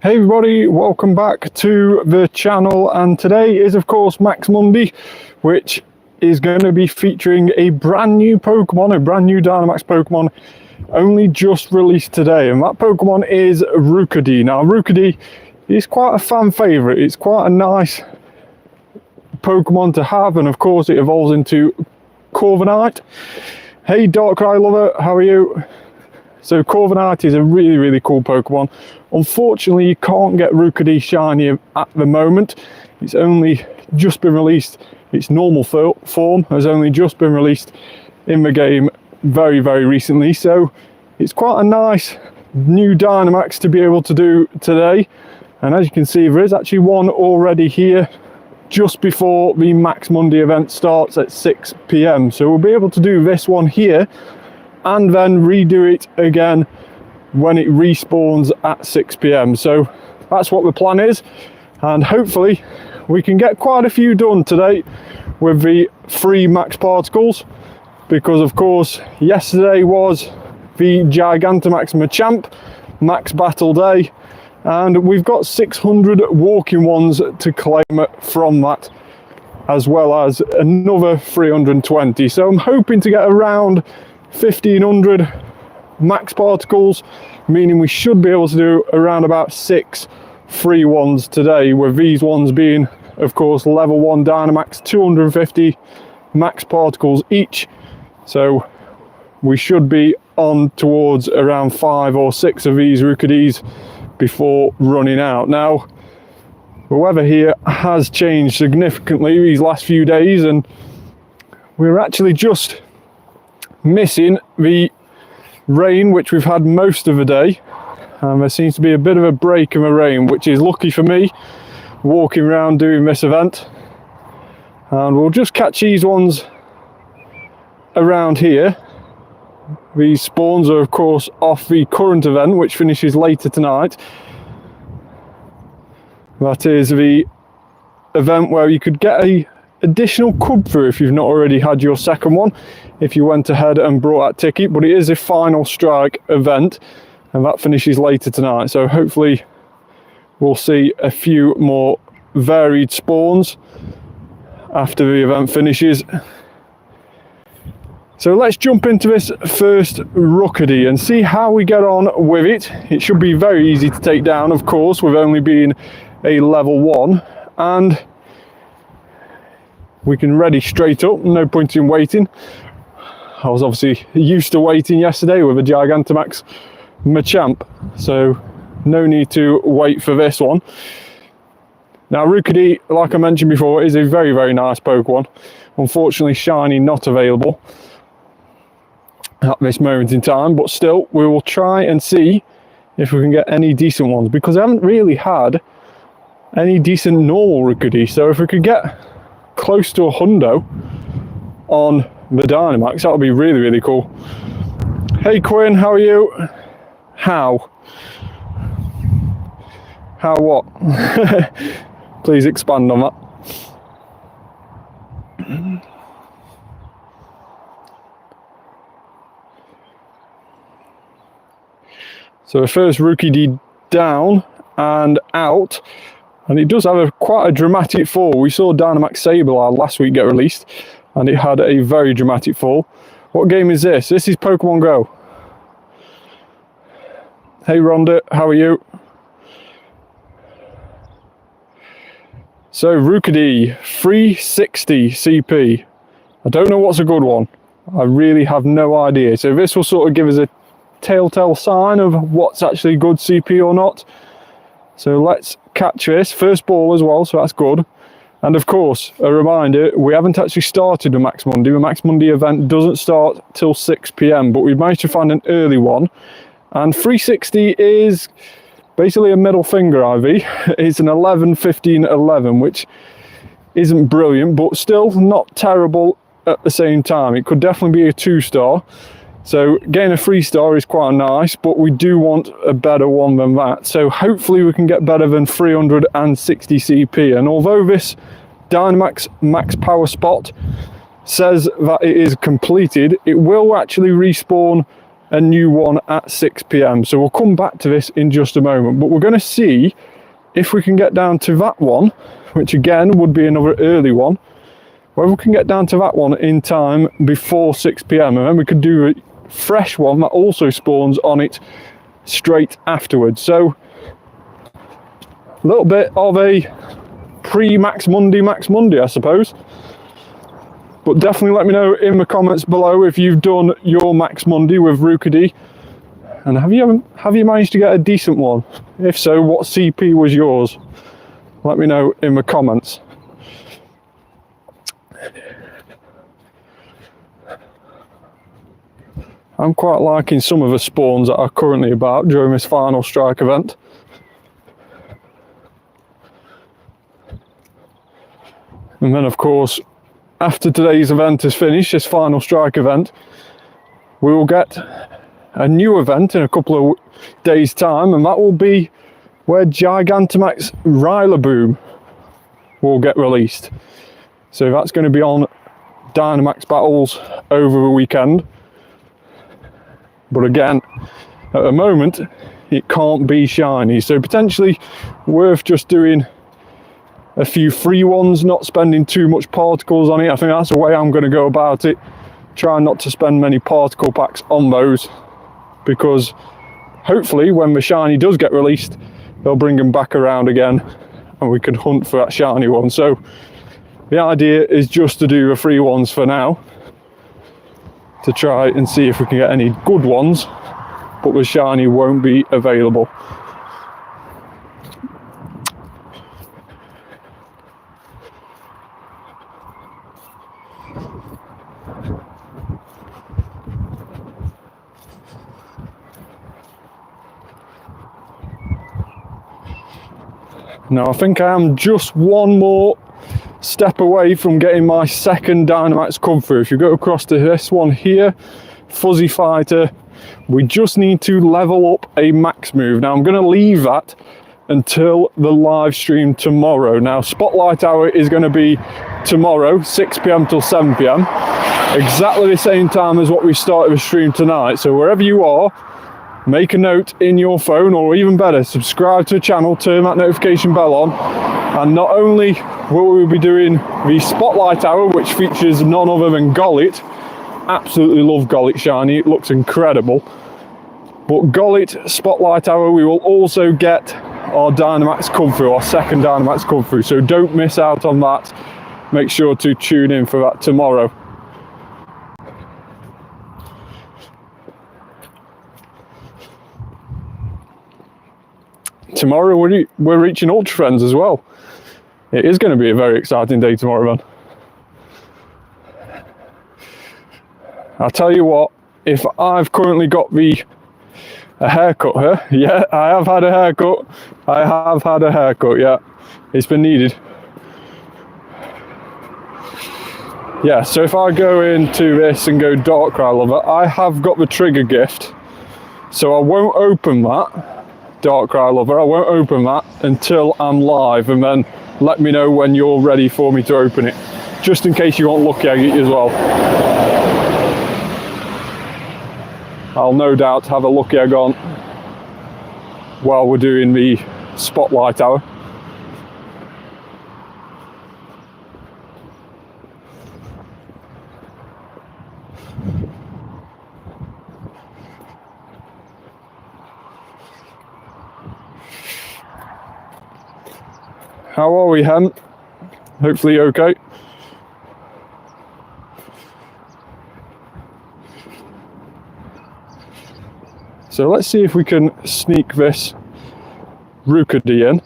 Hey everybody, welcome back to the channel, and today is of course Max Monday, which is going to be featuring a brand new Pokemon, a brand new Dynamax Pokemon, only just released today, and that Pokemon is Rookidee. Now Rookidee is quite a fan favourite, it's quite a nice Pokemon to have, and of course it evolves into Corviknight. Hey Darkrai lover, how are you? So Corviknight is a really cool Pokemon. Unfortunately, you can't get Rookidee shiny at the moment. It's only just been released. Its normal form has only just been released in the game very recently. So it's quite a nice new Dynamax to be able to do today. And as you can see, there is actually one already here just before the Max Monday event starts at 6 PM. So we'll be able to do this one here and then redo it again when it respawns at 6 PM. So that's what the plan is, and hopefully we can get quite a few done today with the free max particles, because of course yesterday was the Gigantamax Machamp max battle day, and we've got 600 walking ones to claim from that, as well as another 320. So I'm hoping to get around 1500 max particles, meaning we should be able to do around about 6 free ones today, with these ones being of course level 1 Dynamax, 250 max particles each. So we should be on towards around 5 or 6 of these Rookidees before running out. Now the weather here has changed significantly these last few days, and we're actually just missing the rain which we've had most of the day, and there seems to be a bit of a break in the rain, which is lucky for me walking around doing this event. And we'll just catch these ones around here. These spawns are of course off the current event, which finishes later tonight. That is the event where you could get a additional cub through if you've not already had your second one, if you went ahead and brought that ticket. But it is a final strike event, and that finishes later tonight, so hopefully we'll see a few more varied spawns after the event finishes. So let's jump into this first Rookidee and see how we get on with it. It should be very easy to take down, of course, with only being a level 1, and we can ready straight up, no point in waiting. I was obviously used to waiting yesterday with a Gigantamax Machamp, so no need to wait for this one. Now Rookidee, like I mentioned before, is a very nice Pokemon. Unfortunately shiny not available at this moment in time, but still we will try and see if we can get any decent ones, because I haven't really had any decent normal Rookidee. So if we could get close to a hundo on the Dynamax, that would be really cool. Hey Quinn, how are you? How what? Please expand on that. So the first Rookidee down and out, and it does have quite a dramatic fall. We saw Dynamax Sableye last week get released, and it had a very dramatic fall. What game is this? This is Pokemon Go. Hey Rhonda, how are you? So Rookidee, 360 CP. I don't know what's a good one. I really have no idea. So this will sort of give us a telltale sign of what's actually good CP or not. So let's catch this. First ball as well, so that's good. And of course, a reminder, we haven't actually started the Max Monday. The Max Monday event doesn't start till 6 PM, but we've managed to find an early one. And 360 is basically a middle finger IV. It's an 11, 15, 11, which isn't brilliant, but still not terrible at the same time. It could definitely be a 2-star. So getting a 3-star is quite nice, but we do want a better one than that. So hopefully we can get better than 360 CP. And although this Dynamax Max Power Spot says that it is completed, it will actually respawn a new one at 6 p.m. So we'll come back to this in just a moment, but we're going to see if we can get down to that one, which again would be another early one, where we can get down to that one in time before 6 p.m. and then we could do a fresh one that also spawns on it straight afterwards. So a little bit of a pre-Max Monday, I suppose. But definitely let me know in the comments below if you've done your Max Monday with Rookidee. And have you managed to get a decent one? If so, what CP was yours? Let me know in the comments. I'm quite liking some of the spawns that are currently about during this final strike event. And then of course, after today's event is finished, this final strike event, we will get a new event in a couple of days' time, and that will be where Gigantamax Rillaboom will get released. So that's going to be on Dynamax Battles over the weekend. But again, at the moment, it can't be shiny, so potentially worth just doing a few free ones, not spending too much particles on it. I think that's the way I'm going to go about it. Try not to spend many particle packs on those, because hopefully when the shiny does get released, they'll bring them back around again and we can hunt for that shiny one. So the idea is just to do the free ones for now, to try and see if we can get any good ones, but the shiny won't be available. Now I think I am just one more step away from getting my second Dynamax come through. If you go across to this one here, Fuzzy Fighter, we just need to level up a max move. Now I'm going to leave that until the live stream tomorrow. Now Spotlight Hour is going to be tomorrow, 6 p.m. till 7 p.m. exactly the same time as what we started the stream tonight. So wherever you are, make a note in your phone, or even better, subscribe to the channel, turn that notification bell on, and not only will we be doing the Spotlight Hour, which features none other than Gollet. Absolutely love Gollet shiny, it looks incredible. But Gollet Spotlight Hour, we will also get our Dynamax come through, our second Dynamax come through, so don't miss out on that. Make sure to tune in for that tomorrow. Tomorrow we're reaching Ultra Friends as well. It is going to be a very exciting day tomorrow, man. I'll tell you what, if I've currently got a haircut here, yeah, I have had a haircut. Yeah, it's been needed. Yeah, so if I go into this and go Darkrai Lover, I have got the trigger gift, so I won't open that. Darkrai Lover, I won't open that until I'm live, and then let me know when you're ready for me to open it, just in case you want lucky egg it as well. I'll no doubt have a lucky egg on while we're doing the Spotlight Hour. How are we, Hen? Hopefully okay. So let's see if we can sneak this Rookidee in,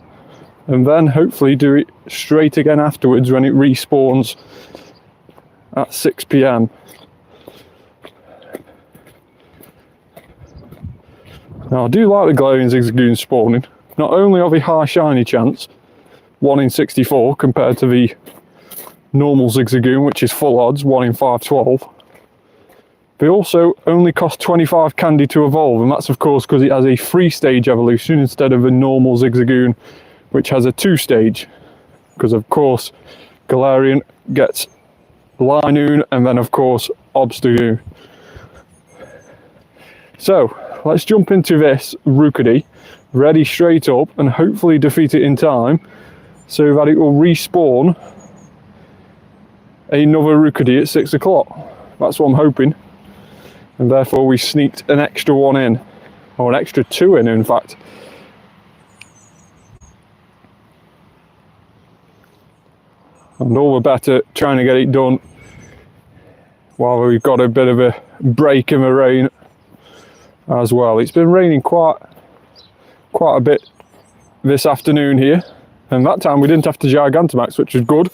and then hopefully do it straight again afterwards when it respawns at 6 p.m. Now I do like the glowing Zigzagoon spawning. Not only are they high shiny chance, 1 in 64 compared to the normal Zigzagoon, which is full odds, 1 in 512. They also only cost 25 candy to evolve, and that's of course because it has a 3-stage evolution instead of a normal Zigzagoon, which has a 2-stage. Because of course Galarian gets Linoon and then of course Obstagoon. So let's jump into this Rookidee, ready straight up, and hopefully defeat it in time so that it will respawn another Rookidee at 6 o'clock. That's what I'm hoping. And therefore we sneaked an extra one in, or an extra two in fact. And all the better trying to get it done while we've got a bit of a break in the rain as well. It's been raining quite a bit this afternoon here, and that time we didn't have to Gigantamax, which was good.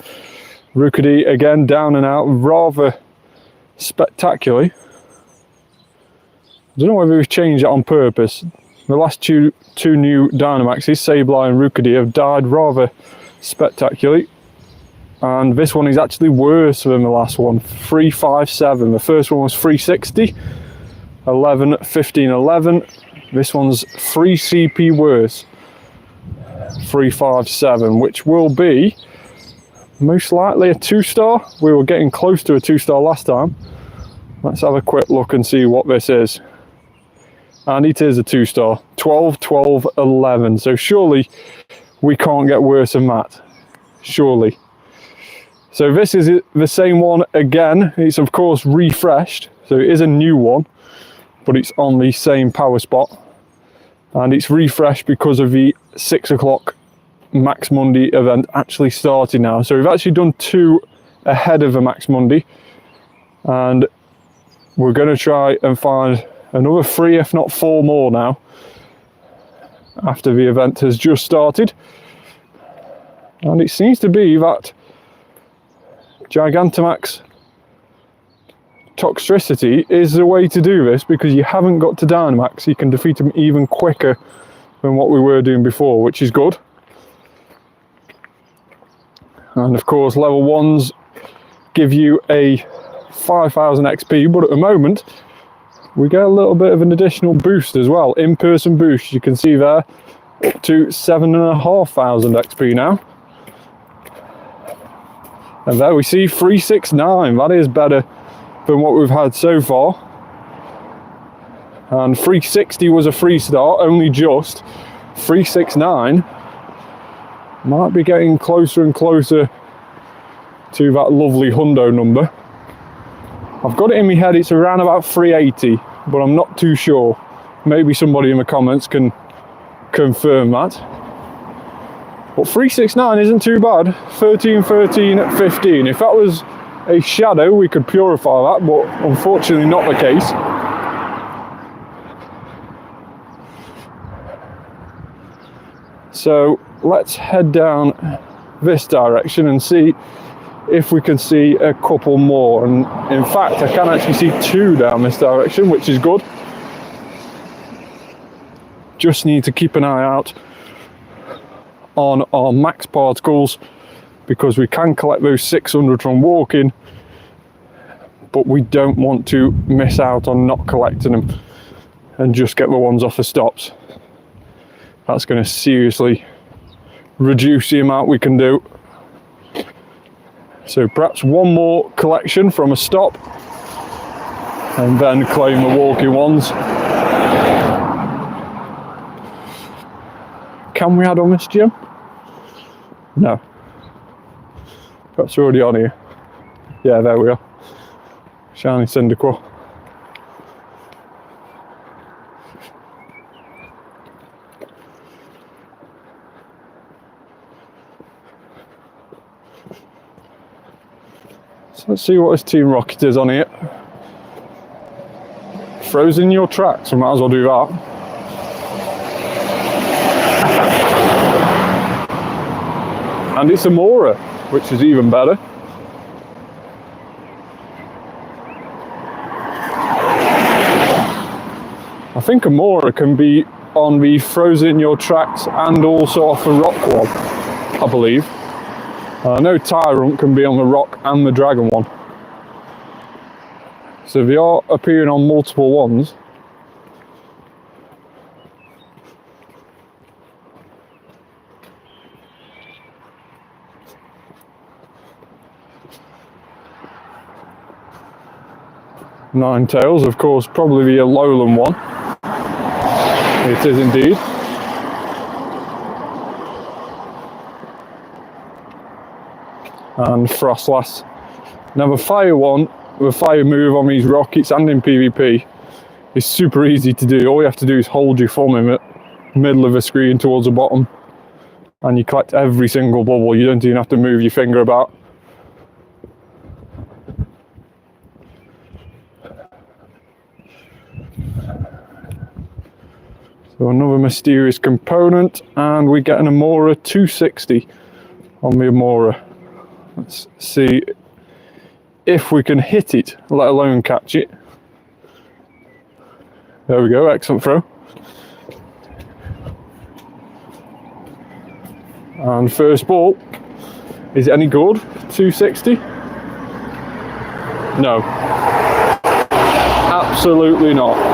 Rookidee again down and out rather spectacularly. I don't know whether we've changed it on purpose. The last two new Dynamaxes, Sableye and Rookidee, have died rather spectacularly. And this one is actually worse than the last one. 357. The first one was 360. 11, 15, 11. This one's 3 CP worse. 357, which will be most likely a 2-star. We were getting close to a 2-star last time. Let's have a quick look and see what this is. And it is a 2-star. 12, 12, 11. So surely we can't get worse than that. Surely. So this is the same one again. It's of course refreshed. So it is a new one, but it's on the same power spot. And it's refreshed because of the 6 o'clock Max Monday event actually started now. So we've actually done 2 ahead of the Max Monday. And we're going to try and find another 3, if not 4 more now, after the event has just started. And it seems to be that Gigantamax Toxtricity is the way to do this, because you haven't got to Dynamax. You can defeat them even quicker than what we were doing before, which is good. And of course level 1s give you a 5000 XP, but at the moment we get a little bit of an additional boost as well, in-person boost. You can see there up to 7500 XP now. And there we see 369. That is better than what we've had so far. And 360 was a 3-star, only just. 369 might be getting closer and closer to that lovely hundo number. I've got it in my head it's around about 380, but I'm not too sure. Maybe somebody in the comments can confirm that. But 369 isn't too bad. 13, 13, 15. If that was a shadow, we could purify that, but unfortunately not the case. So let's head down this direction and see if we can see a couple more. And in fact, I can actually see 2 down this direction, which is good. Just need to keep an eye out on our max particles, because we can collect those 600 from walking, but we don't want to miss out on not collecting them and just get the ones off the stops. That's going to seriously reduce the amount we can do. So perhaps one more collection from a stop and then claim the walking ones. Can we add on this gym? No. Perhaps we're already on here. Yeah, there we are. Shiny Cyndaquil. So let's see what this Team Rocket is on here. Frozen your tracks, we might as well do that. And it's a Mora, which is even better. I think a Mora can be on the Frozen Your Tracks and also off the Rock one, I believe. I know Tyrant can be on the Rock and the Dragon one. So they are appearing on multiple ones. Ninetales, of course, probably the Alolan one. It is indeed. And Frostlass. Now the fire one, the fire move on these rockets and in PvP is super easy to do. All you have to do is hold your thumb in the middle of the screen towards the bottom and you collect every single bubble. You don't even have to move your finger about. So another mysterious component, and we get an Amora 260 on the Amora. Let's see if we can hit it, let alone catch it. There we go, excellent throw. And first ball, is it any good? 260? No, absolutely not.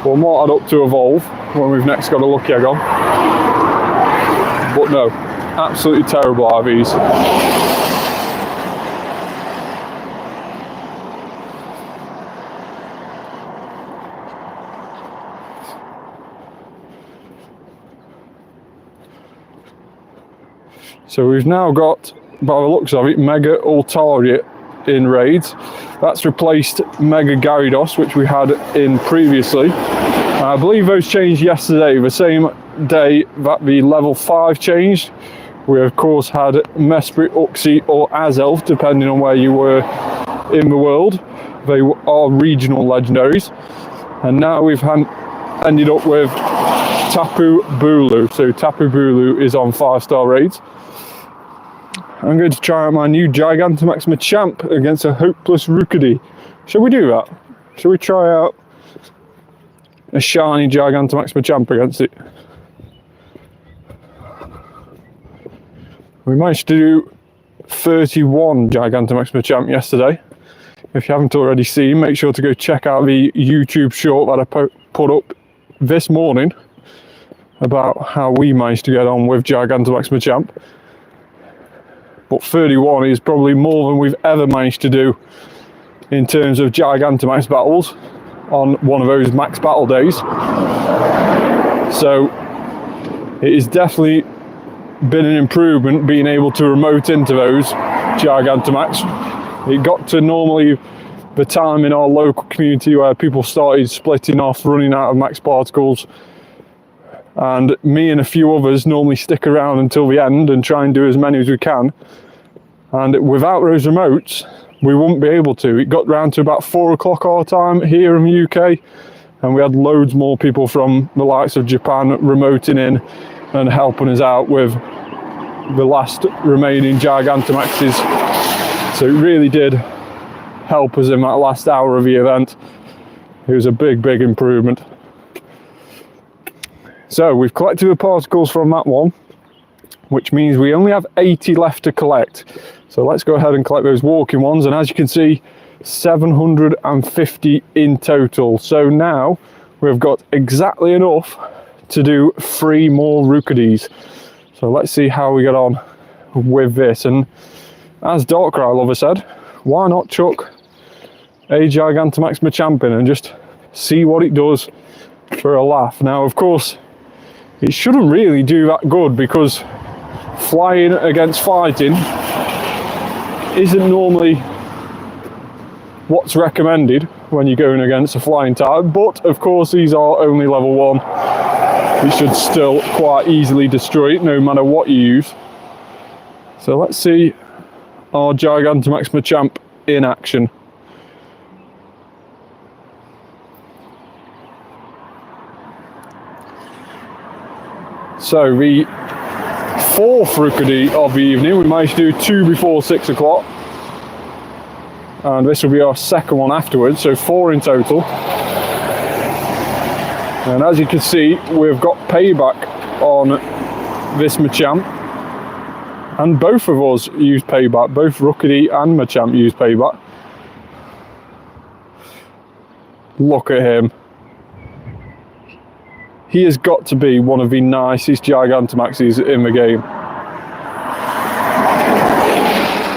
Well, might add up to evolve when we've next got a lucky egg on. But no, absolutely terrible out of these. So we've now got, by the looks of it, Mega Altaria in raids. That's replaced Mega Gyarados, which we had in previously. I believe those changed yesterday, the same day that the level 5 changed. We of course had Mesprit, Uxie or Azelf, depending on where you were in the world. They are regional legendaries. And now we've ended up with Tapu Bulu. So Tapu Bulu is on 5-star raids. I'm going to try out my new Gigantamax Machamp against a hopeless Rookidee. Shall we do that? Shall we try out a shiny Gigantamax Machamp against it? We managed to do 31 Gigantamax Machamp yesterday. If you haven't already seen, make sure to go check out the YouTube short that I put up this morning about how we managed to get on with Gigantamax Machamp. But 31 is probably more than we've ever managed to do in terms of Gigantamax battles on one of those max battle days. So it is definitely been an improvement being able to remote into those Gigantamax. It got to normally the time in our local community where people started splitting off, running out of max particles, and me and a few others normally stick around until the end and try and do as many as we can. And without those remotes, we wouldn't be able to. It got round to about 4 o'clock our time here in the UK, and we had loads more people from the likes of Japan remoting in and helping us out with the last remaining Gigantamaxes. So it really did help us in that last hour of the event. It was a big improvement. So we've collected the particles from that one, which means we only have 80 left to collect. So let's go ahead and collect those walking ones. And as you can see, 750 in total. So now we've got exactly enough to do 3 more Rookidees. So let's see how we get on with this. And as Darkrai Lover said, why not chuck a Gigantamax Machamp in and just see what it does for a laugh. Now, of course, it shouldn't really do that good because flying against fighting isn't normally what's recommended when you're going against a flying type, but of course these are only level 1. You should still quite easily destroy it no matter what you use. So let's see our Gigantamax Machamp in action. So the 4th Rookidee of the evening, we managed to do 2 before 6 o'clock. And this will be our second one afterwards, so 4 in total. And as you can see, we've got payback on this Machamp. And both of us use payback, both Rookidee and Machamp use payback. Look at him. He has got to be one of the nicest Gigantamaxes in the game.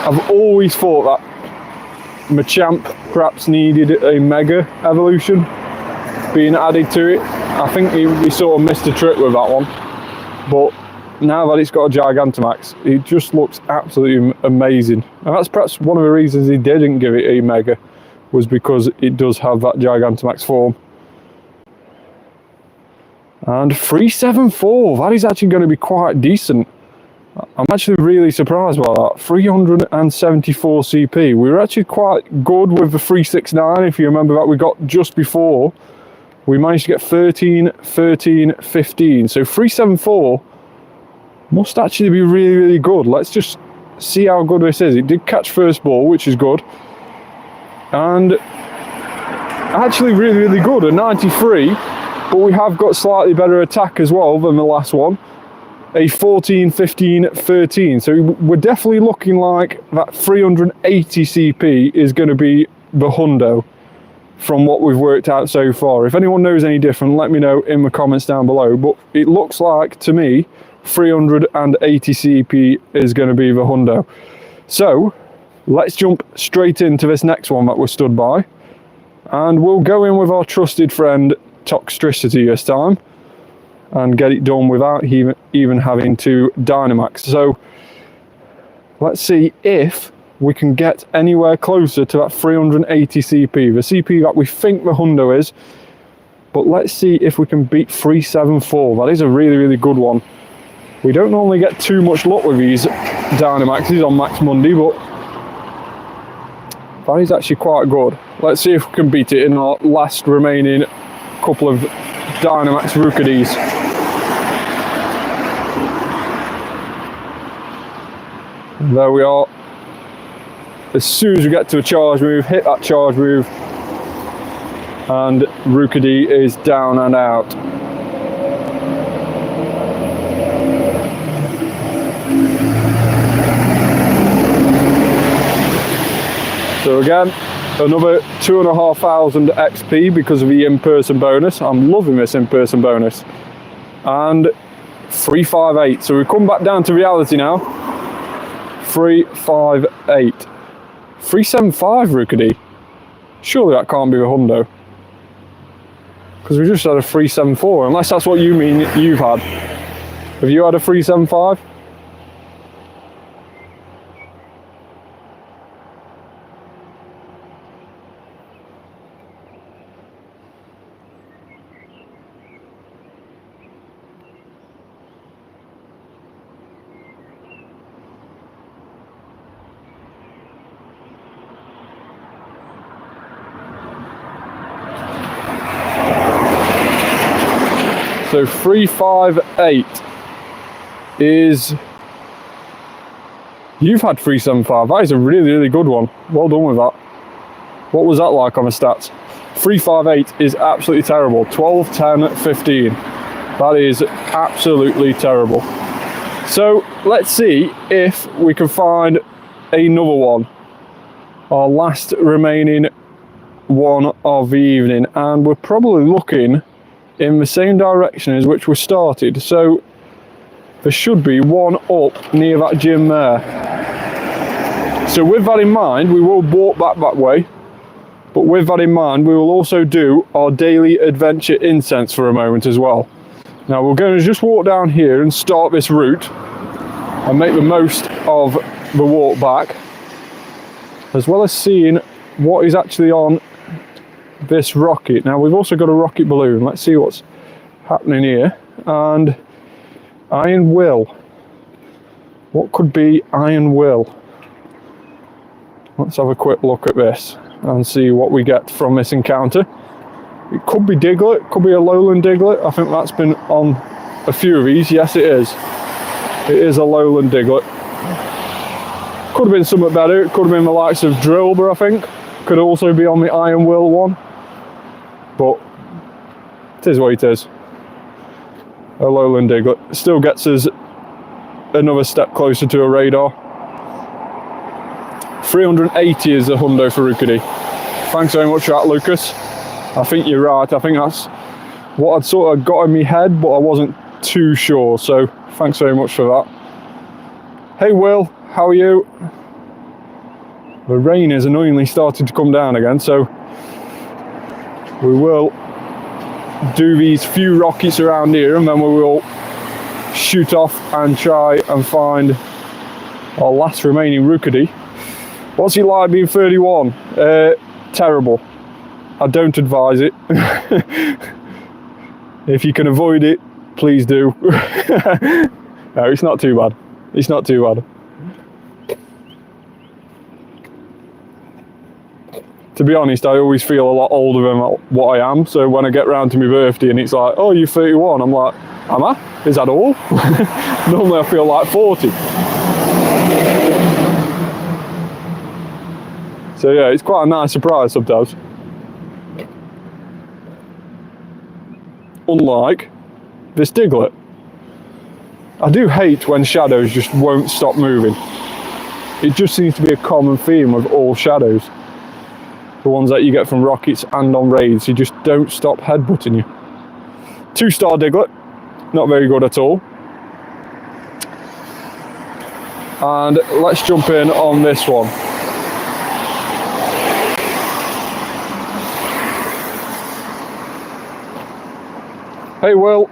I've always thought that Machamp perhaps needed a Mega evolution being added to it, I think he sort of missed a trick with that one. But now that it's got a Gigantamax, it just looks absolutely amazing. And that's perhaps one of the reasons he didn't give it a Mega, was because it does have that Gigantamax form. And 374, that is actually going to be quite decent. I'm actually really surprised by that. 374 CP. We were actually quite good with the 369, if you remember that we got just before. We managed to get 13, 13, 15. So 374 must actually be really, really good. Let's just see how good this is. It did catch first ball, which is good. And actually really, really good. A 93, but we have got slightly better attack as well than the last one. A 14, 15, 13. So we're definitely looking like that 380 CP is going to be the hundo from what we've worked out so far. If anyone knows any different, let me know in the comments down below. But it looks like, to me, 380 CP is going to be the hundo. So let's jump straight into this next one that we're stood by. And we'll go in with our trusted friend Toxtricity this time, and get it done without even having to Dynamax. So let's see if we can get anywhere closer to that 380 CP, the CP that we think the hundo is. But let's see if we can beat 374. That is a really, really good one. We don't normally get too much luck with these Dynamaxes on Max Monday, but that is actually quite good. Let's see if we can beat it in our last remaining couple of Dynamax Rookidees. There we are. As soon as we get to a charge move, hit that charge move, and Rookidee is down and out. So again, another 2,500 XP because of the in-person bonus. I'm loving this in-person bonus. And 358. So we come back down to reality now. 358. 375 Rookidee. Surely that can't be the hundo, because we just had a 374, unless that's what you mean you've had. Have you had a 375? So 358 is, you've had 375. That is a really, really good one. Well done with that. What was that like on the stats? 358 is absolutely terrible. 12, 10, 15. That is absolutely terrible. So let's see if we can find another one. Our last remaining one of the evening. And we're probably looking in the same direction as which we started, so there should be one up near that gym there. So with that in mind, we will walk back that way, but with that in mind, we will also do our daily adventure incense for a moment as well. Now we're going to just walk down here and start this route and make the most of the walk back, as well as seeing what is actually on this rocket. Now we've also got a rocket balloon. Let's see what's happening here. And Iron Will. What could be Iron Will? Let's have a quick look at this and see what we get from this encounter. It could be Diglett, could be a lowland Diglett. I think that's been on a few of these. Yes, it is. It is a lowland Diglett. Could have been something better. It could have been the likes of Drillbur, I think. Could also be on the Iron Will one. But it is what it is. A lowland Diglett still gets us another step closer to a radar. 380 is the hundo for Rookidee. Thanks very much for that, Lucas. I think you're right. I think that's what I'd sort of got in my head, but I wasn't too sure. So thanks very much for that. Hey Will, how are you? The rain has annoyingly started to come down again, so we will do these few rockets around here, and then we will shoot off and try and find our last remaining Rookidee. What's he like being 31? Terrible. I don't advise it. If you can avoid it, please do. No, it's not too bad. It's not too bad. To be honest, I always feel a lot older than what I am. So when I get round to my birthday and it's like, oh, you're 31, I'm like, am I? Is that all? Normally I feel like 40. So yeah, it's quite a nice surprise sometimes. Unlike this Diglett. I do hate when shadows just won't stop moving. It just seems to be a common theme with all shadows. The ones that you get from rockets and on raids, you just don't stop headbutting you. 2-star Diglett, not very good at all. And let's jump in on this one. Hey Will.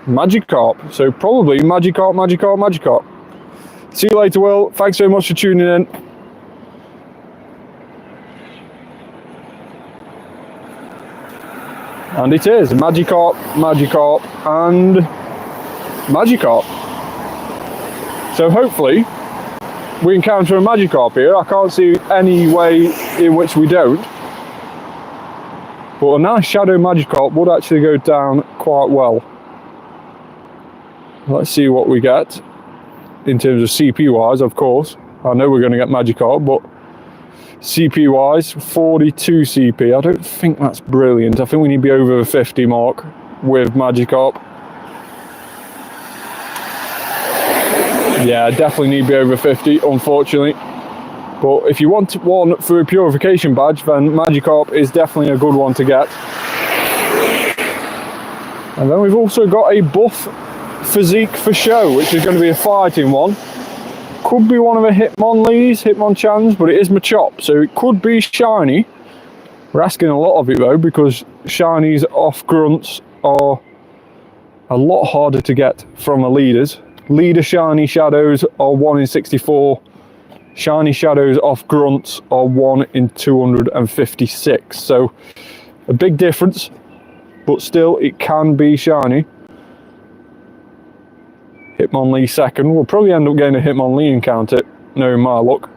Magikarp, so probably Magikarp, Magikarp, Magikarp. See you later, Will. Thanks very much for tuning in. And it is Magikarp, Magikarp, and Magikarp. So hopefully we encounter a Magikarp here. I can't see any way in which we don't. But a nice Shadow Magikarp would actually go down quite well. Let's see what we get in terms of CP wise, of course. I know we're going to get Magikarp, but CP wise, 42 CP. I don't think that's brilliant. I think we need to be over the 50 mark with Magikarp. Yeah, definitely need to be over 50, unfortunately. But if you want one for a purification badge, then Magikarp is definitely a good one to get. And then we've also got a buff physique for show, which is going to be a fighting one. Could be one of the Hitmonchans, but it is Machop, so it could be shiny. We're asking a lot of it though, because shinies off grunts are a lot harder to get from the leaders. Leader shiny shadows are 1 in 64. Shiny shadows off grunts are 1 in 256. So a big difference, but still it can be shiny. Hitmonlee second. We'll probably end up getting a Hitmonlee encounter, knowing my luck.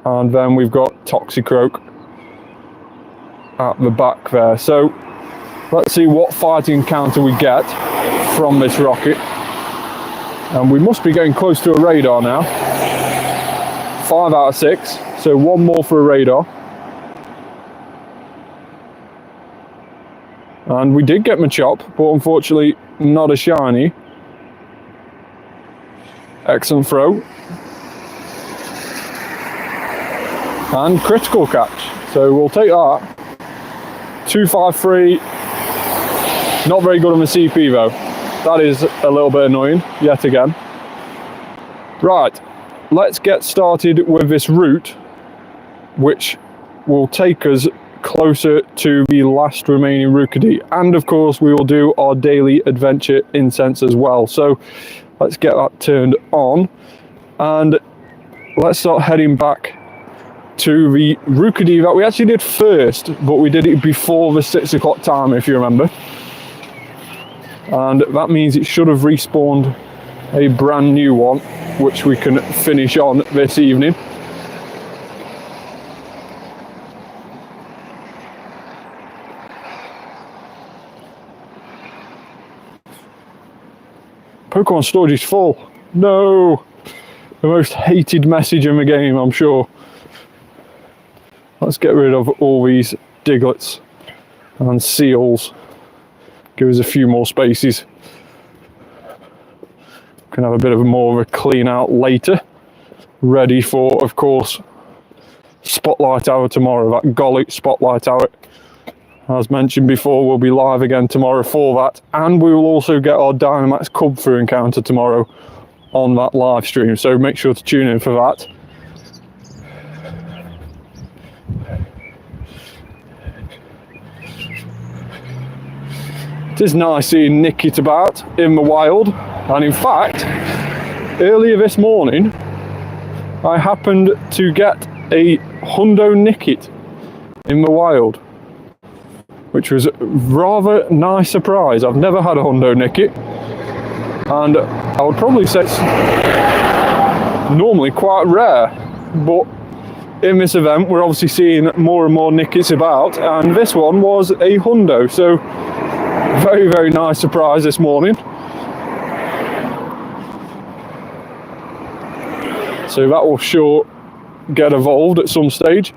And then we've got Toxicroak at the back there. So let's see what fighting encounter we get from this rocket. And we must be getting close to a radar now. 5 out of 6, so 1 more for a radar. And we did get Machop, but unfortunately not a shiny. Excellent throw. And critical catch, so we'll take that. 253, not very good on the CP though. That is a little bit annoying, yet again. Right, let's get started with this route, which will take us closer to the last remaining Rookidee. And of course, we will do our daily adventure incense as well. So let's get that turned on. And let's start heading back to the Rookidee that we actually did first, but we did it before the 6 o'clock time, if you remember. And that means it should have respawned a brand new one, which we can finish on this evening. Pokemon storage is full. No! The most hated message in the game, I'm sure. Let's get rid of all these Digletts and Seals. Give us a few more spaces. Can have a bit of more of a clean out later. Ready for, of course, Spotlight Hour tomorrow, that Golly Spotlight Hour. As mentioned before, we'll be live again tomorrow for that. And we will also get our Dynamax Cub through encounter tomorrow on that live stream. So make sure to tune in for that. It is nice seeing Nickit about in the wild, and in fact, earlier this morning, I happened to get a Hundo Nickit in the wild, which was a rather nice surprise. I've never had a Hundo Nickit, and I would probably say it's normally quite rare, but in this event we're obviously seeing more and more Nickits about, and this one was a Hundo, so very, very nice surprise this morning. So that will sure get evolved at some stage.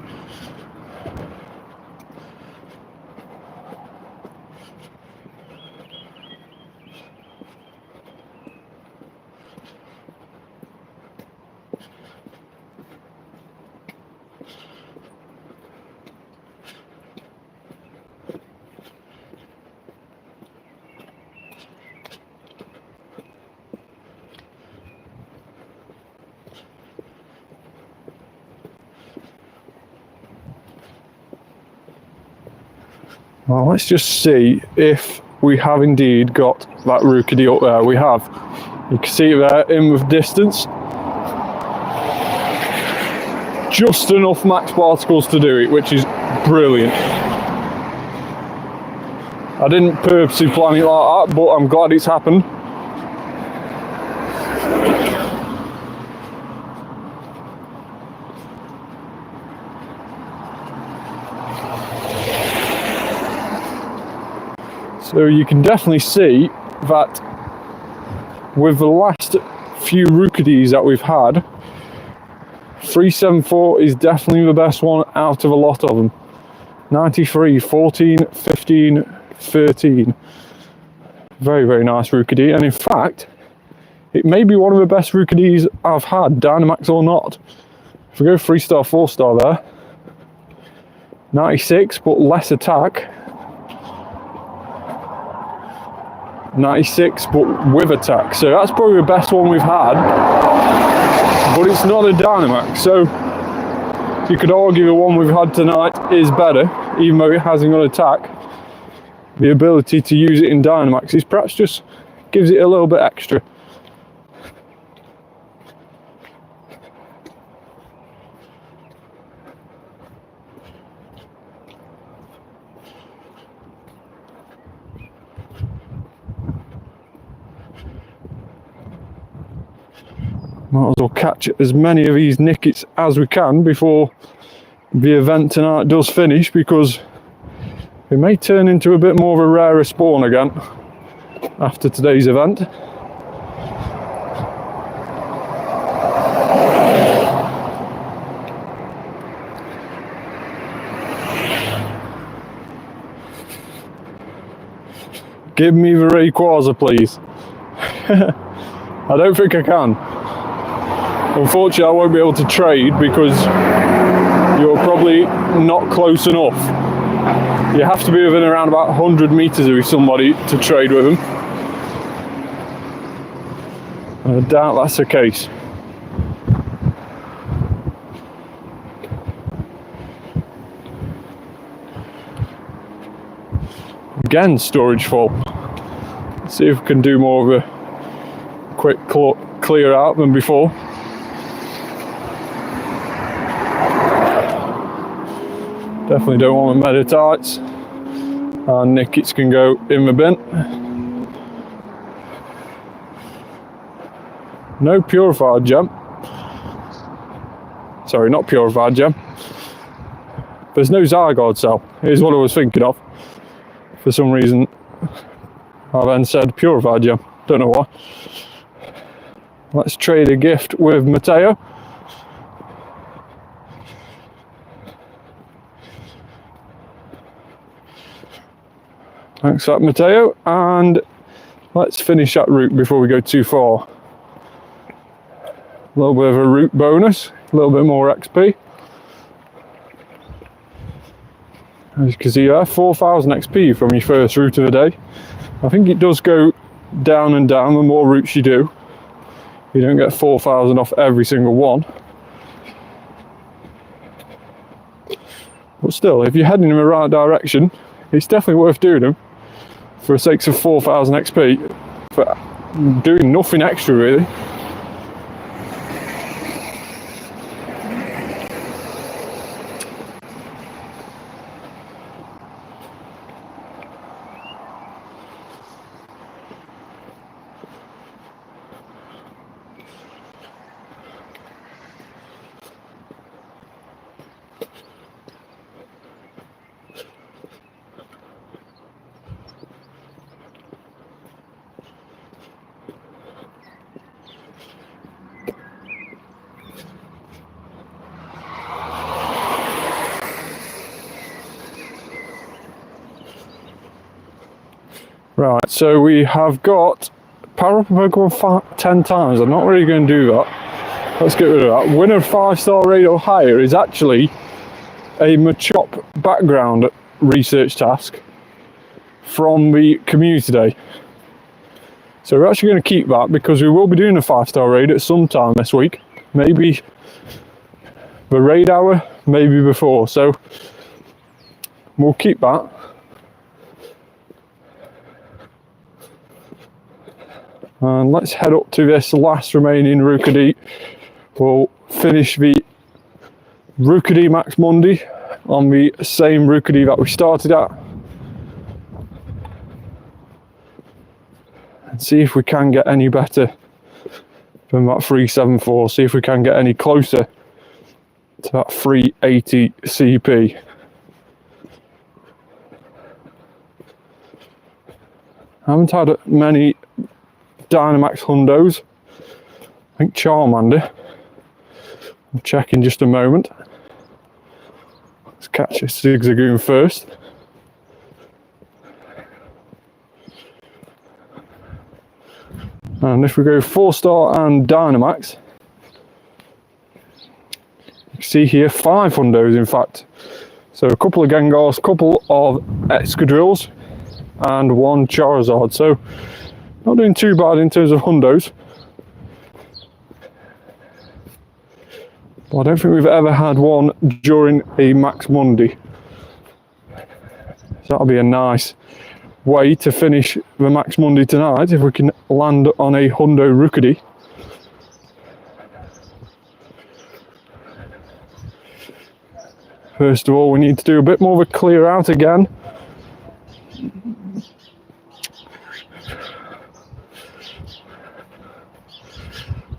Well, let's just see if we have indeed got that Rookidee up there. We have. You can see it there in with distance. Just enough max particles to do it, which is brilliant. I didn't purposely plan it like that, but I'm glad it's happened. So you can definitely see that with the last few Rookidees that we've had, 374 is definitely the best one out of a lot of them. 93, 14, 15, 13. Very, very nice Rookidee, and in fact, it may be one of the best Rookidees I've had, Dynamax or not. If we go 3-star, 4-star there, 96, but less attack. 96, but with attack. So that's probably the best one we've had, but it's not a Dynamax. So you could argue the one we've had tonight is better, even though it hasn't got attack. The ability to use it in Dynamax is perhaps just gives it a little bit extra. Might as well catch as many of these Nickits as we can before the event tonight does finish, because it may turn into a bit more of a rarer spawn again after today's event. Give me the Rayquaza, please. I don't think I can. Unfortunately, I won't be able to trade because you're probably not close enough. You have to be within around about 100 meters of somebody to trade with them. I doubt that's the case. Again, storage full. Let's see if we can do more of a quick clear out than before. Definitely don't want the Meditites, and Nickits can go in the bin. No purified gem. Sorry, not purified gem. There's no Zygarde cell, is what I was thinking of. For some reason, I then said purified gem. Don't know why. Let's trade a gift with Mateo. Thanks for that, Mateo, and let's finish that route before we go too far. A little bit of a route bonus, a little bit more XP. As you can see there, 4,000 XP from your first route of the day. I think it does go down and down the more routes you do. You don't get 4,000 off every single one. But still, if you're heading in the right direction, it's definitely worth doing them. for the sake of 4,000 XP for doing nothing extra really. Right, so we have got power up a Pokemon 10 times. I'm not really going to do that. Let's get rid of that. Winner 5-star raid or higher is actually a Machop background research task from the community day. So we're actually going to keep that because we will be doing a 5-star raid at some time this week. Maybe the raid hour, maybe before. So we'll keep that. And let's head up to this last remaining Rookidee. We'll finish the Rookidee Max Monday on the same Rookidee that we started at. And see if we can get any better than that 374. See if we can get any closer to that 380 CP. I haven't had many Dynamax Hundos. I think Charmander. I'll check in just a moment. Let's catch a Zigzagoon first. And if we go 4-star and Dynamax, you can see here 5 Hundos in fact. So a couple of Gengars, couple of Excadrills, and 1 Charizard. So not doing too bad in terms of Hundos. But I don't think we've ever had one during a Max Monday. So that'll be a nice way to finish the Max Monday tonight if we can land on a Hundo Rookidee. First of all, we need to do a bit more of a clear out again.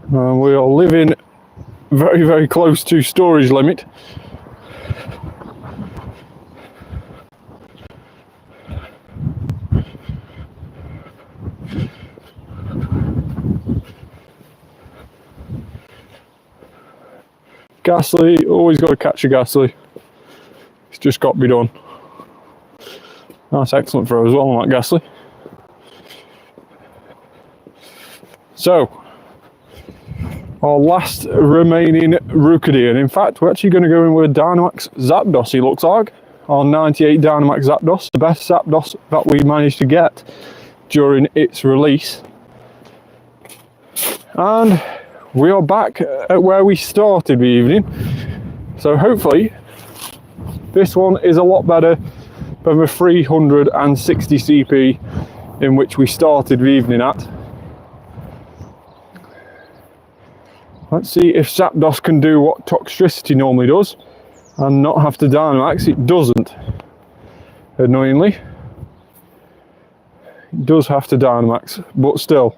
We are living very, very close to storage limit. Ghastly, always got to catch a Ghastly. It's just got to be done. Nice, excellent throw as well on that Ghastly. So, our last remaining Rookidee, and in fact we're actually going to go in with a Dynamax Zapdos, he looks like. Our 98 Dynamax Zapdos, the best Zapdos that we managed to get during its release. And we are back at where we started the evening. So hopefully this one is a lot better than the 360 CP in which we started the evening at. Let's see if Zapdos can do what Toxtricity normally does and not have to Dynamax. It doesn't, annoyingly. It does have to Dynamax, but still,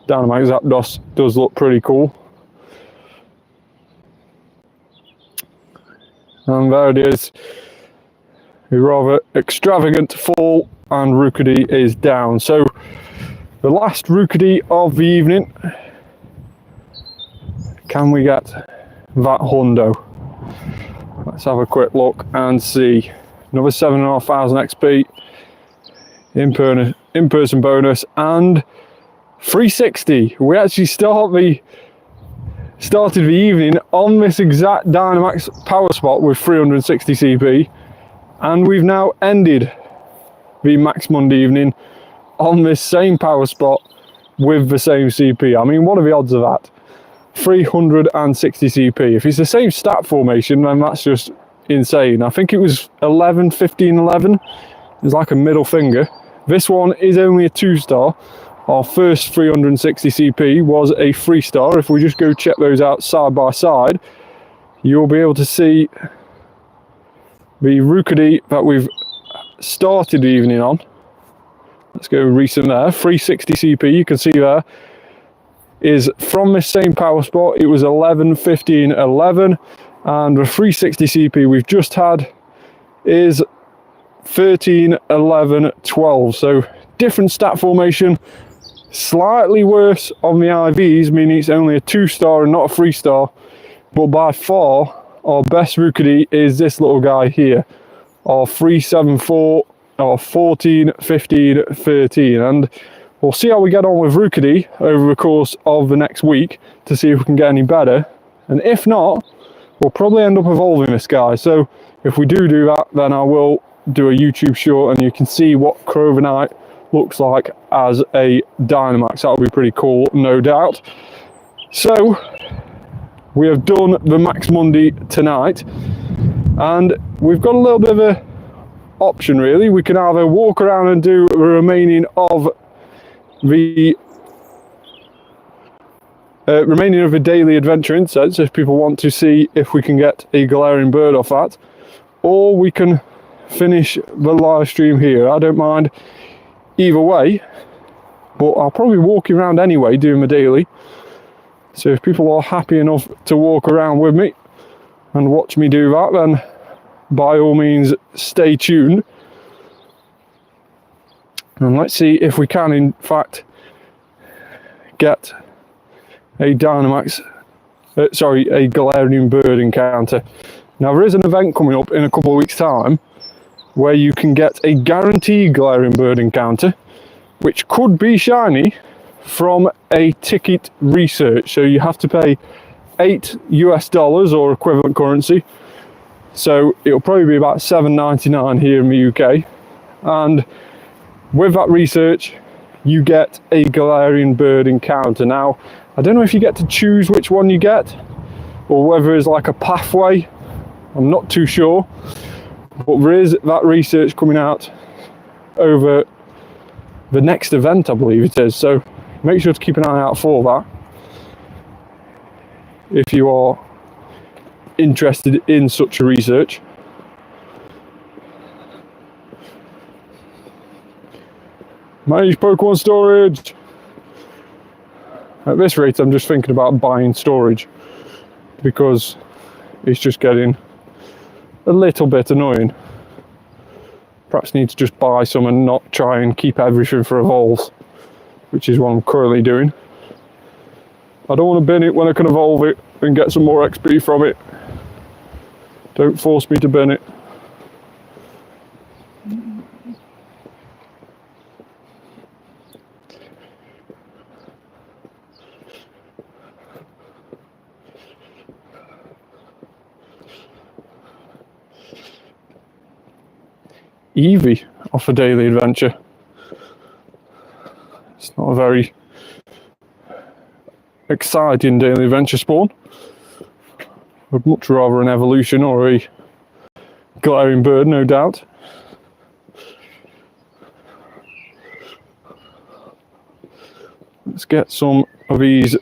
Dynamax Zapdos does look pretty cool. And there it is. A rather extravagant fall, and Rookidee is down. So, the last Rookidee of the evening. Can we get that Hundo? Let's have a quick look and see. Another 7,500 XP, in-person bonus, and 360. We actually started the evening on this exact Dynamax power spot with 360 CP, and we've now ended the Max Monday evening on this same power spot with the same CP. I mean, what are the odds of that? 360 CP. If it's the same stat formation, then that's just insane. I think it was 11, 15, 11. It was like a middle finger. This one is only a 2-star. Our first 360 CP was a 3-star. If we just go check those out side by side, you'll be able to see the Rookidee that we've started the evening on. Let's go recent there. 360 CP, you can see there, is from this same power spot. It was 11, 15, 11. And the 360 CP we've just had is 13, 11, 12. So different stat formation. Slightly worse on the IVs, meaning it's only a 2-star and not a 3-star. But by far, our best Rookidee is this little guy here. Our 374, our 14, 15, 13. And we'll see how we get on with Rookidee over the course of the next week to see if we can get any better. And if not, we'll probably end up evolving this guy. So if we do that, then I will do a YouTube short and you can see what Crovenite looks like as a Dynamax. That'll be pretty cool, no doubt. So we have done the Max Monday tonight, and we've got a little bit of a option really. We can either walk around and do the remaining of the daily adventure insets if people want to see if we can get a glaring bird off that, or we can finish the live stream here. I don't mind either way, but I'll probably walk around anyway doing the daily. So if people are happy enough to walk around with me and watch me do that, then by all means stay tuned. And let's see if we can in fact get a Dynamax, a Galarian bird encounter. Now there is an event coming up in a couple of weeks time where you can get a guaranteed Galarian bird encounter, which could be shiny, from a ticket research. So you have to pay $8 US or equivalent currency. So it'll probably be about $7.99 here in the UK. And with that research, you get a Galarian bird encounter. Now, I don't know if you get to choose which one you get, or whether it's like a pathway. I'm not too sure. But there is that research coming out over the next event, I believe it is. So make sure to keep an eye out for that if you are interested in such a research. Manage Pokemon storage. At this rate, I'm just thinking about buying storage because it's just getting a little bit annoying. Perhaps need to just buy some and not try and keep everything for evolves, which is what I'm currently doing. I don't want to bin it when I can evolve it and get some more XP from it. Don't force me to bin it. Eevee off a daily adventure. It's not a very exciting daily adventure spawn. I'd much rather an evolution or a Galarian bird, no doubt. Let's get some of these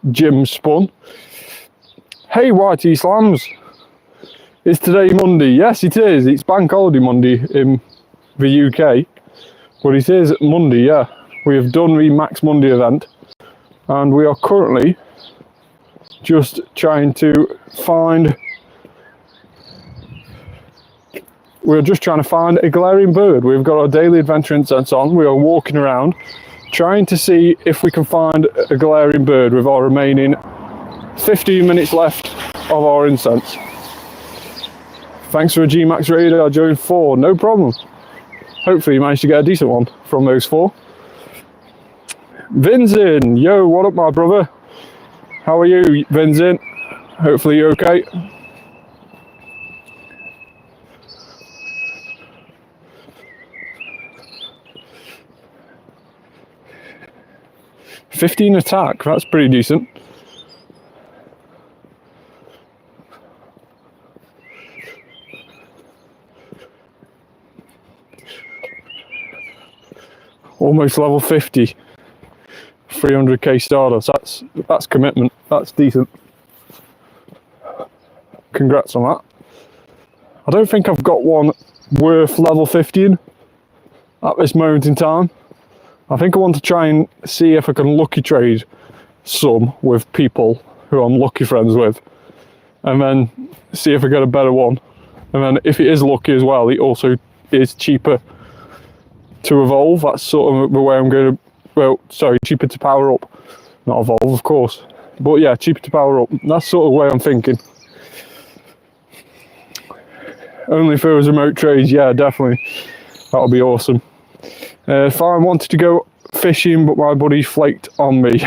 gyms spun. Hey Whitey Slams! Is today Monday? Yes, it is. It's Bank Holiday Monday in the UK. But it is Monday, yeah. We have done the Max Monday event. And we are currently just trying to find... We're just trying to find a Galarian bird. We've got our daily adventure incense on. We are walking around trying to see if we can find a Galarian bird with our remaining 15 minutes left of our incense. Thanks for a G-Max Radar, joined 4, no problem. Hopefully you managed to get a decent one from those 4. Vincent, yo, what up my brother? How are you, Vincent? Hopefully you're okay. $15 attack, that's pretty decent. almost level 50. 300k Stardust. That's commitment. That's decent. Congrats on that. I don't think I've got one worth level 50 at this moment in time. I think I want to try and see if I can lucky trade some with people who I'm lucky friends with, and then see if I get a better one. And then if it is lucky as well, it also is cheaper to evolve. That's sort of the way I'm going to, well, sorry, cheaper to power up. Not evolve, of course. But yeah, cheaper to power up. That's sort of the way I'm thinking. Only if there was remote trades, yeah, definitely. That would be awesome. If I wanted to go fishing, but my buddy flaked on me.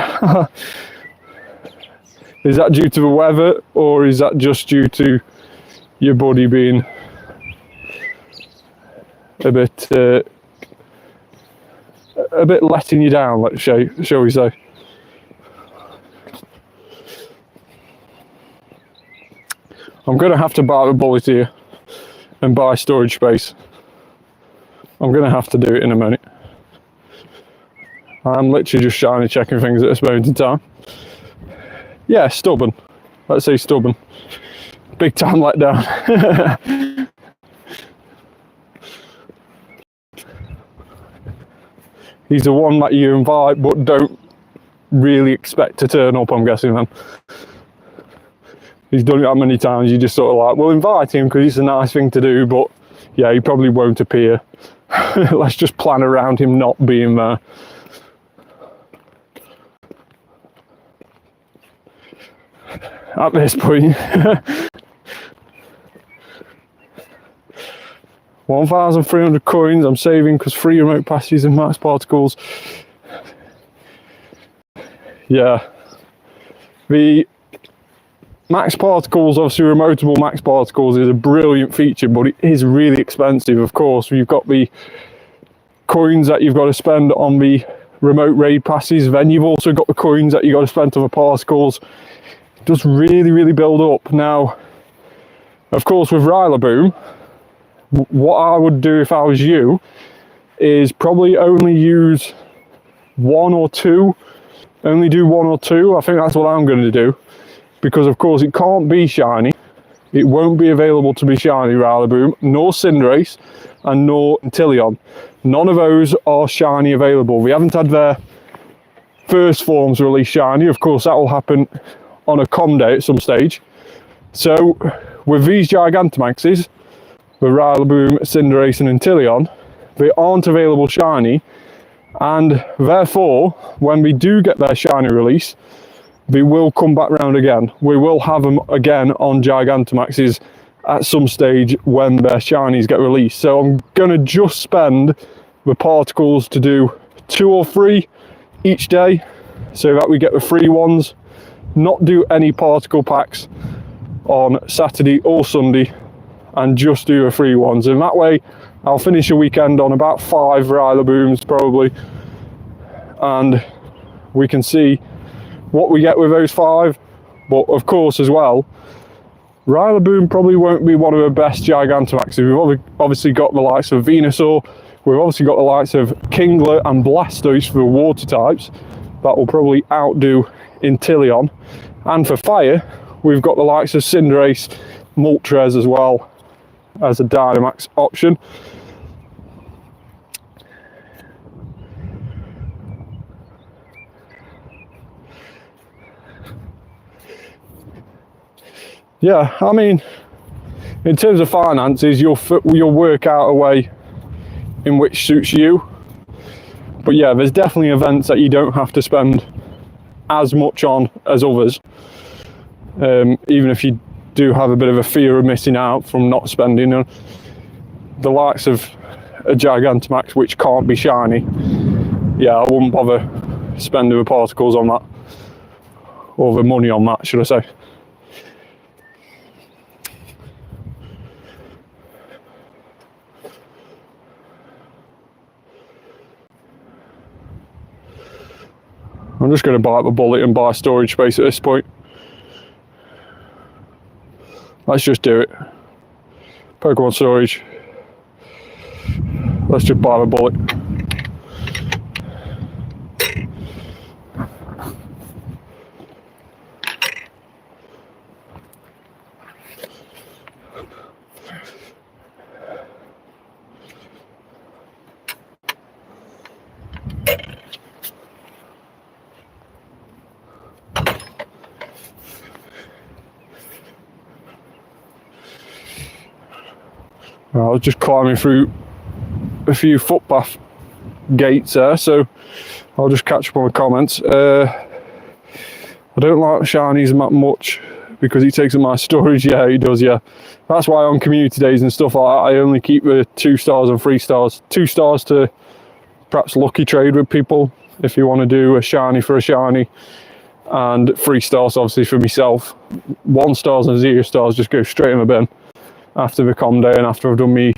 Is that due to the weather, or is that just due to your buddy being a bit letting you down, let's shall we say? I'm going to have to bite the bullet here and buy storage space. I'm going to have to do it in a minute. I'm literally just shiny checking things at this moment in time. Yeah, stubborn. Let's say stubborn. Big time letdown. He's the one that you invite but don't really expect to turn up, I'm guessing then. He's done it that many times, you just sort of like, well, invite him because it's a nice thing to do, but yeah, he probably won't appear. Let's just plan around him not being there. At this point. 1,300 coins I'm saving because 3 remote passes and max particles. Yeah. The max particles, obviously remotable max particles, is a brilliant feature, but it is really expensive, of course. You've got the coins that you've got to spend on the remote raid passes, then you've also got the coins that you've got to spend on the particles. It does really build up. Now, of course, with Rillaboom, what I would do if I was you is probably only use 1 or 2. Only do 1 or 2. I think that's what I'm going to do. Because, of course, it can't be shiny. It won't be available to be shiny, Rillaboom, nor Cinderace, and nor Inteleon. None of those are shiny available. We haven't had their first forms released shiny. Of course, that will happen on a com day at some stage. So, with these Gigantamaxes, the Rillaboom, Cinderace and Inteleon, they aren't available shiny, and therefore, when we do get their shiny release, they will come back round again. We will have them again on Gigantamaxes at some stage when their shinies get released. So I'm going to just spend the particles to do 2 or 3 each day, so that we get the free ones. Not do any particle packs on Saturday or Sunday, and just do the free ones. And that way I'll finish a weekend on about 5 Rillabooms probably, and we can see what we get with those 5. But of course as well, Rillaboom probably won't be one of the best Gigantamaxes. We've obviously got the likes of Venusaur, we've obviously got the likes of Kingler and Blastoise for the water types. That will probably outdo Inteleon. And for fire, we've got the likes of Cinderace, Moltres as well as a Dynamax option. Yeah, I mean, in terms of finances, you'll work out a way in which suits you. But yeah, there's definitely events that you don't have to spend as much on as others. Even if you do have a bit of a fear of missing out from not spending on the likes of a Gigantamax, which can't be shiny. Yeah, I wouldn't bother spending the particles on that, or the money on that, should I say. I'm just going to bite the bullet and buy storage space at this point. Let's just do it. Pokemon storage. Let's just buy the bullet. I was just climbing through a few footpath gates there, so I'll just catch up on the comments. I don't like shinies that much because he takes up my storage. Yeah, he does, yeah. That's why on community days and stuff like that, I only keep the 2 stars and 3 stars. 2 stars to perhaps lucky trade with people if you want to do a shiny for a shiny, and 3 stars obviously for myself. 1 stars and 0 stars just go straight in the bin after the com day and after I've done my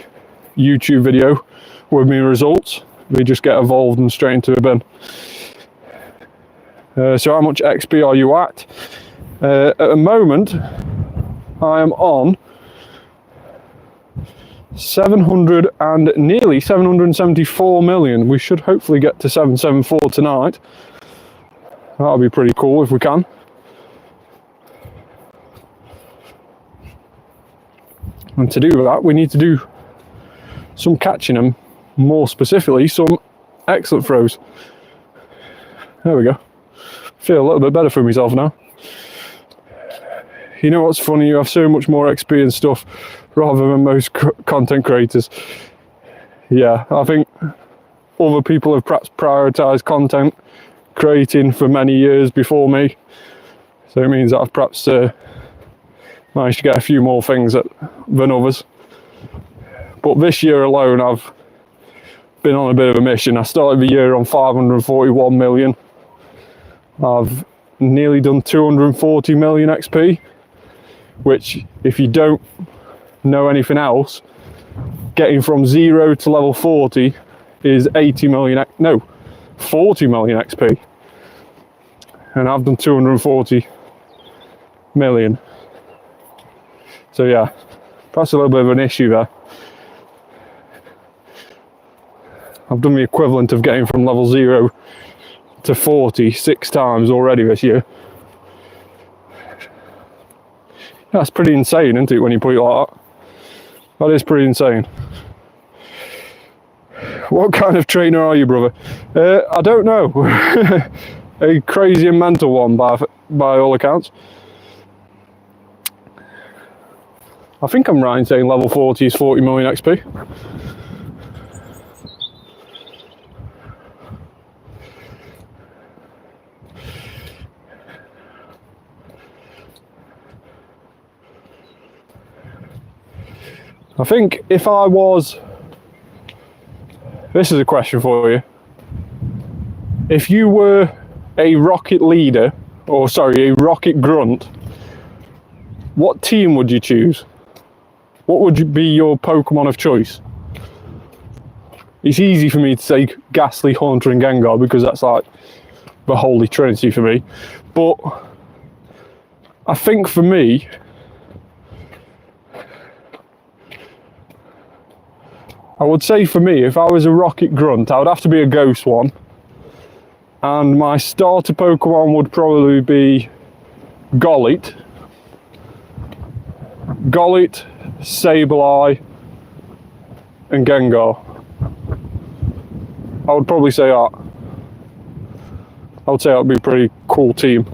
YouTube video with my results. They just get evolved and straight into the bin. So how much XP are you at? At the moment, I am on 700 and nearly 774 million. We should hopefully get to 774 tonight. That'll be pretty cool if we can. And to do that, we need to do some catching them, more specifically some excellent throws. There we go. Feel a little bit better for myself now. You know what's funny? You have so much more XP and stuff rather than most content creators. Yeah, I think other people have perhaps prioritised content creating for many years before me. So it means that I've perhaps managed to get a few more things than others. But this year alone, I've been on a bit of a mission. I started the year on 541 million. I've nearly done 240 million XP, which, if you don't know anything else, getting from 0 to level 40 is 40 million XP. And I've done 240 million. So yeah, that's a little bit of an issue there. I've done the equivalent of getting from level 0 to 40 6 times already this year. That's pretty insane, isn't it, when you put it like that? That is pretty insane. What kind of trainer are you, brother? I don't know. A crazy and mental one by all accounts. I think I'm right in saying level 40 is 40 million XP. I think if I was... This is a question for you. If you were a rocket leader, or sorry, a rocket grunt, what team would you choose? What would be your Pokemon of choice? It's easy for me to say Ghastly, Haunter and Gengar because that's like the holy trinity for me. But I think for me, I would say for me, if I was a rocket grunt, I would have to be a ghost one. And my starter Pokemon would probably be Golett, Sableye, and Gengar. I would probably say that. I would say that would be a pretty cool team.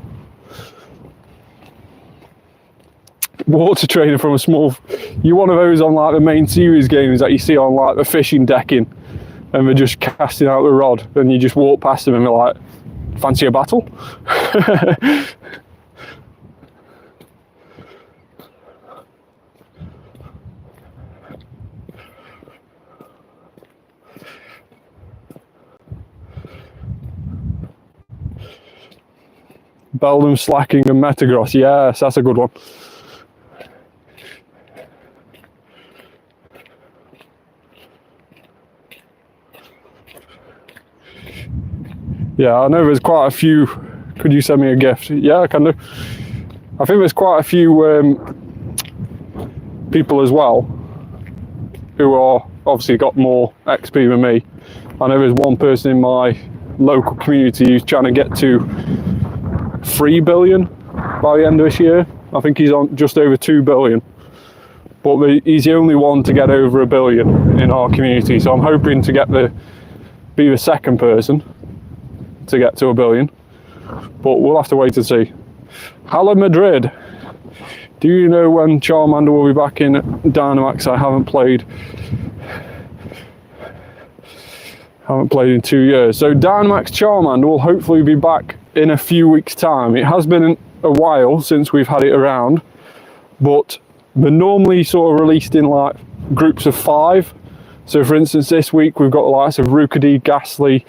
Water trainer from a small... You're one of those on like the main series games that you see on like the fishing decking, and they're just casting out the rod, and you just walk past them and they're like, fancy a battle? Beldum, Slacking and Metagross, yes, that's a good one. Yeah, I know there's quite a few. Could you send me a gift? Yeah, I can do. I think there's quite a few people as well who are obviously got more XP than me. I know there's one person in my local community who's trying to get to 3 billion by the end of this year. I think he's on just over 2 billion. But he's the only one to get over 1 billion in our community. So I'm hoping to be the second person to get to 1 billion, but we'll have to wait and see. Hala Madrid, Do you know when Charmander will be back in Dynamax? I haven't played in 2 years. So Dynamax Charmander will hopefully be back in a few weeks' time. It has been a while since we've had it around, but they're normally sort of released in like groups of 5. So for instance, this week we've got the likes of Rookidee, Ghastly.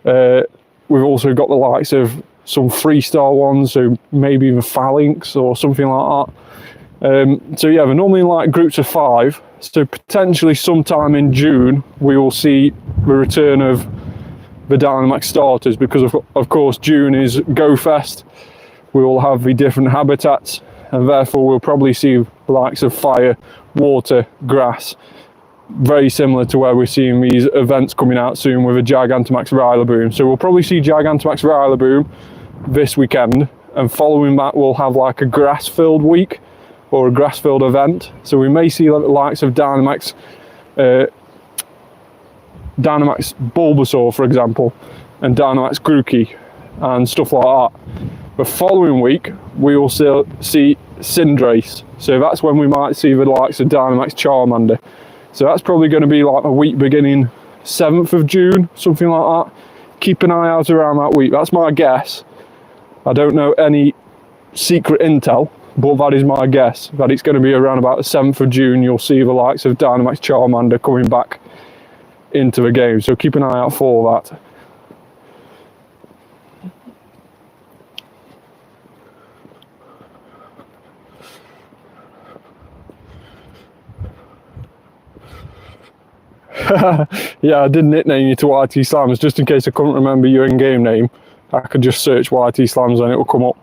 We've also got the likes of some 3-star ones, so maybe even Phalanx or something like that. So yeah, they're normally in like groups of 5. So potentially sometime in June we will see the return of the Dynamax starters, because of course June is Go Fest. We will have the different habitats, and therefore we'll probably see the likes of fire, water, grass, very similar to where we're seeing these events coming out soon with a Gigantamax Rillaboom. So we'll probably see Gigantamax Rillaboom this weekend, and following that we'll have like a grass-filled week or a grass-filled event. So we may see the likes of Dynamax Bulbasaur, for example, and Dynamax Grookey and stuff like that. The following week we will see Cinderace, so that's when we might see the likes of Dynamax Charmander. So that's probably going to be like a week beginning 7th of June, something like that. Keep an eye out around that week. That's my guess. I don't know any secret intel, but that is my guess, that it's going to be around about the 7th of June. You'll see the likes of Dynamax Charmander coming back into the game. So keep an eye out for that. Yeah, I did nickname you to YT Slams just in case I couldn't remember your in-game name. I could just search YT Slams and it will come up.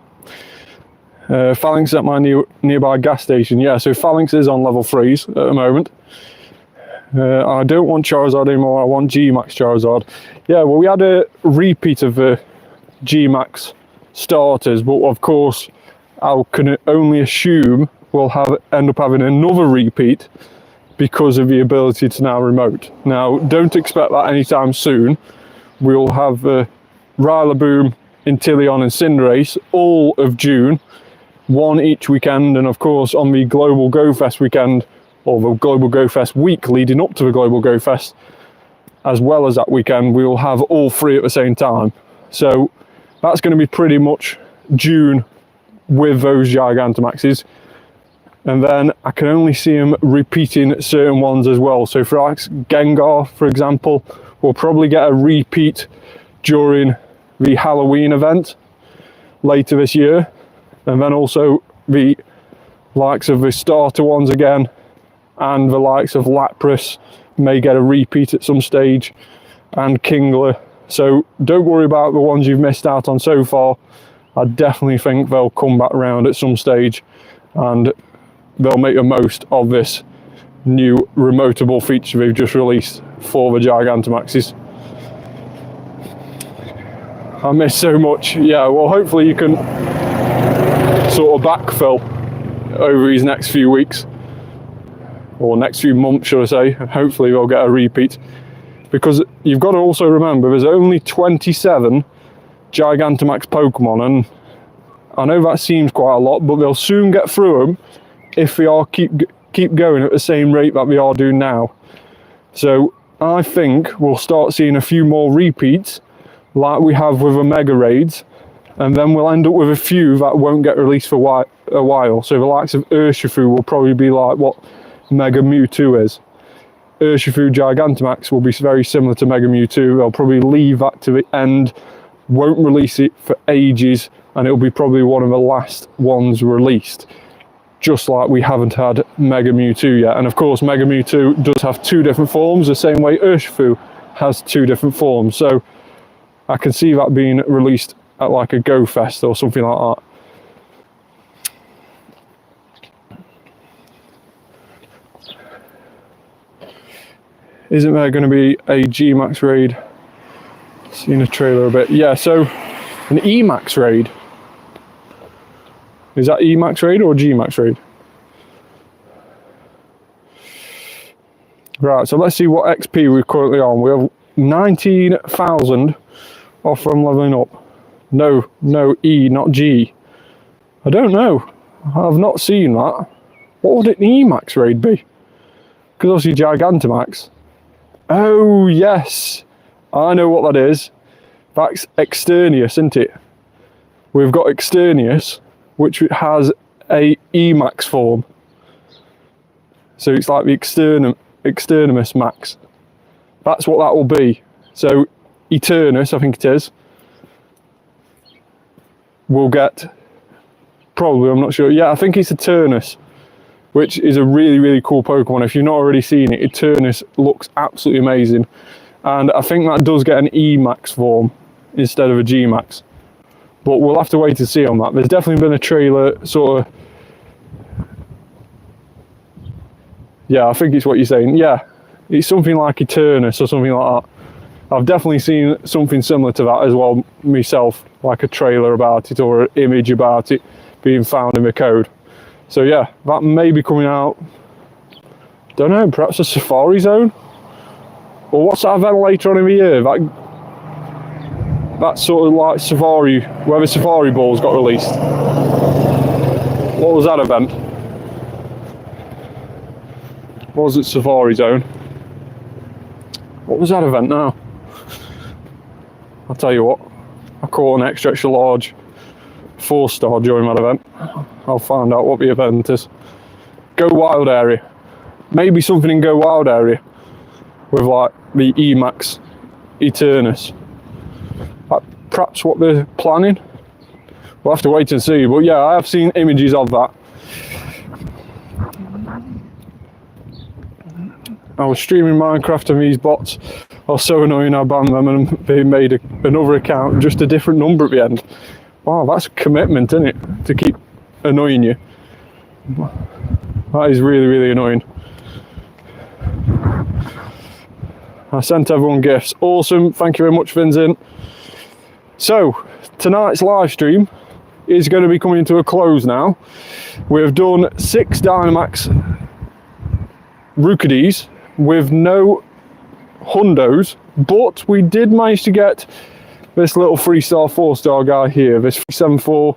Phalanx at my nearby gas station. Yeah, so Phalanx is on level 3s at the moment. I don't want Charizard anymore, I want G-Max Charizard. Yeah, well, we had a repeat of the G-Max starters, but of course I can only assume we'll end up having another repeat because of the ability to now remote. Now, don't expect that anytime soon. We'll have Rillaboom, Inteleon and Cinderace all of June, one each weekend, and of course on the Global Go Fest weekend, or the Global Go Fest week leading up to the Global Go Fest, as well as that weekend, we will have all 3 at the same time. So that's going to be pretty much June with those Gigantamaxes. And then I can only see them repeating certain ones as well. So for Gengar, for example, we'll probably get a repeat during the Halloween event later this year. And then also the likes of the starter ones again, and the likes of Lapras may get a repeat at some stage, and Kingler. So don't worry about the ones you've missed out on so far. I definitely think they'll come back around at some stage, and they'll make the most of this new remotable feature they've just released for the Gigantamaxes. I miss so much. Yeah, well, hopefully you can sort of backfill over these next few weeks, or next few months, should I say. Hopefully we'll get a repeat, because you've got to also remember there's only 27 Gigantamax Pokemon, and I know that seems quite a lot, but they'll soon get through them if they are keep going at the same rate that they are doing now. So I think we'll start seeing a few more repeats like we have with the Mega Raids, and then we'll end up with a few that won't get released for a while. So the likes of Urshifu will probably be like what Mega Mewtwo is. Urshifu Gigantamax will be very similar to Mega Mewtwo. They'll probably leave that to the end, won't release it for ages, and it'll be probably one of the last ones released. Just like we haven't had Mega Mewtwo yet. And of course, Mega Mewtwo does have 2 different forms, the same way Urshifu has 2 different forms. So I can see that being released at like a Go Fest or something like that. Isn't there going to be a G-Max raid? Seen a trailer a bit. Yeah, so an E-Max raid. Is that E-Max raid or G-Max raid? Right, so let's see what XP we're currently on. We have 19,000 off from leveling up. No, E, not G. I don't know. I've not seen that. What would an Emax raid be? Because obviously Gigantamax. Oh yes, I know what that is. That's Externius, isn't it? We've got Externius, which has a Emax form. So it's like the Externimus Max. That's what that will be. So Eternus, I think it is, will get, probably, I'm not sure. Yeah, I think it's Eternus, which is a really, really cool Pokemon. If you've not already seen it, Eternus looks absolutely amazing. And I think that does get an Emax form instead of a Gmax. But we'll have to wait to see on that. There's definitely been a trailer sort of... Yeah, I think it's what you're saying. Yeah, it's something like Eternus or something like that. I've definitely seen something similar to that as well myself, like a trailer about it or an image about it being found in the code. So yeah, that may be coming out, don't know, perhaps a Safari Zone? Or what's that event later on in the year? That sort of like Safari, where the Safari balls got released. What was that event? What was it, Safari Zone? What was that event now? I'll tell you what, I caught an extra large 4-star during that event. I'll find out what the event is. Go Wild area. Maybe something in Go Wild area with like the Emax Eternus. Perhaps what they're planning. We'll have to wait and see. But yeah, I have seen images of that. I was streaming Minecraft and these bots are so annoying. I banned them and they made another account, just a different number at the end. Wow, that's a commitment, isn't it? To keep annoying you. That is really, really annoying. I sent everyone gifts. Awesome. Thank you very much, Vincent. So, tonight's live stream is going to be coming to a close now. We've done 6 Dynamax Rookidees with no hundos, but we did manage to get this little 3-star 4-star guy here, this 374,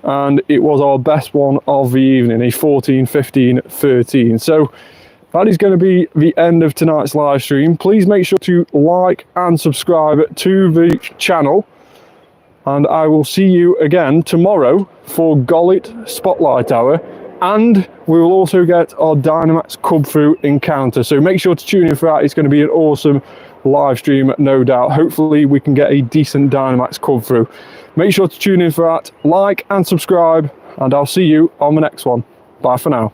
and it was our best one of the evening, a 14, 15, 13. So that is going to be the end of tonight's live stream. Please make sure to like and subscribe to the channel, and I will see you again tomorrow for Gollet Spotlight Hour, and we will also get our Dynamax Cub Through encounter. So make sure to tune in for that. It's going to be an awesome live stream, no doubt. Hopefully we can get a decent Dynamax Cub Through. Make sure to tune in for that, like and subscribe, and I'll see you on the next one. Bye for now.